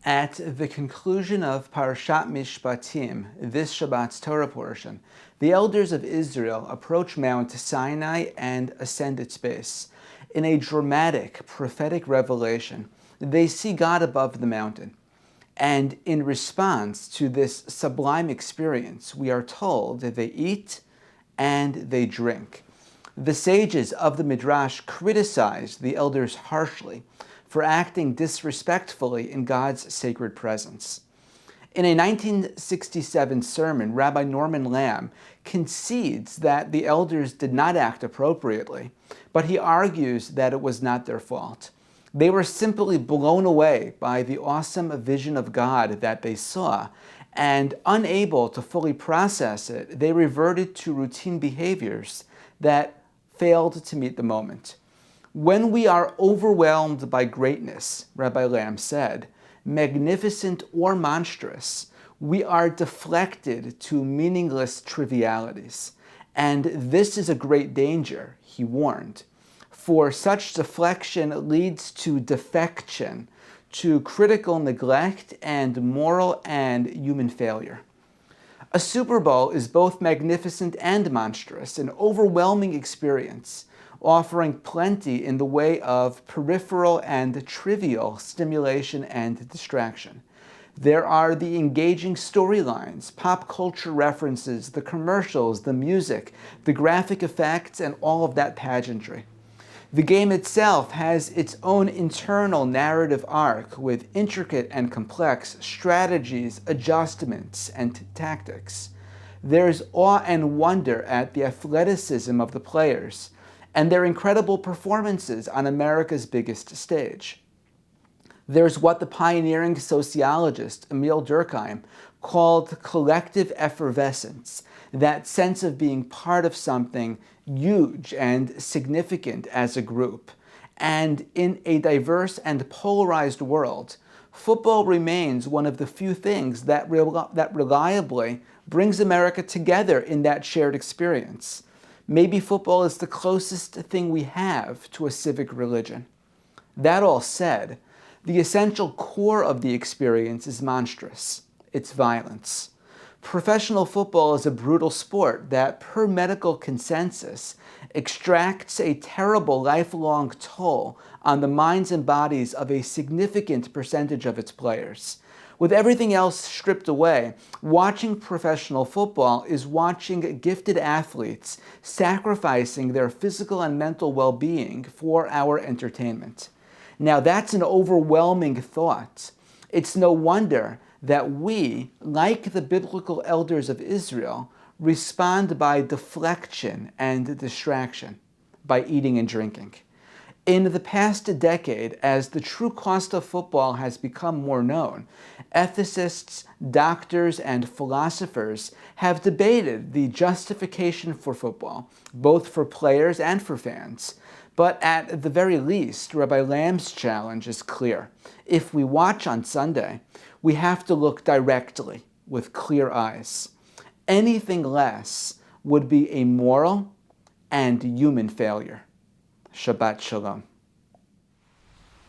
At the conclusion of Parashat Mishpatim, this Shabbat's Torah portion, the elders of Israel approach Mount Sinai and ascend its base. In a dramatic, prophetic revelation, they see God above the mountain. And in response to this sublime experience, we are told that they eat and they drink. The sages of the Midrash criticized the elders harshly for acting disrespectfully in God's sacred presence. In a 1967 sermon, Rabbi Norman Lamb concedes that the elders did not act appropriately, but he argues that it was not their fault. They were simply blown away by the awesome vision of God that they saw, and unable to fully process it, they reverted to routine behaviors that failed to meet the moment. When we are overwhelmed by greatness, Rabbi Lamb said, magnificent or monstrous, we are deflected to meaningless trivialities. And this is a great danger, he warned. For such deflection leads to defection, to critical neglect, and moral and human failure. A Super Bowl is both magnificent and monstrous, an overwhelming experience, offering plenty in the way of peripheral and trivial stimulation and distraction. There are the engaging storylines, pop culture references, the commercials, the music, the graphic effects, and all of that pageantry. The game itself has its own internal narrative arc with intricate and complex strategies, adjustments, and tactics. There's awe and wonder at the athleticism of the players and their incredible performances on America's biggest stage. There's what the pioneering sociologist Emil Durkheim called collective effervescence, that sense of being part of something huge and significant as a group. And in a diverse and polarized world, football remains one of the few things that reliably brings America together in that shared experience. Maybe football is the closest thing we have to a civic religion. That all said, the essential core of the experience is monstrous. It's violence. Professional football is a brutal sport that, per medical consensus, extracts a terrible lifelong toll on the minds and bodies of a significant percentage of its players. With everything else stripped away, watching professional football is watching gifted athletes sacrificing their physical and mental well-being for our entertainment. Now that's an overwhelming thought. It's no wonder that we, like the biblical elders of Israel, respond by deflection and distraction, by eating and drinking. In the past decade, as the true cost of football has become more known, ethicists, doctors, and philosophers have debated the justification for football, both for players and for fans. But at the very least, Rabbi Lamb's challenge is clear. If we watch on Sunday, we have to look directly with clear eyes. Anything less would be a moral and human failure. Shabbat Shalom.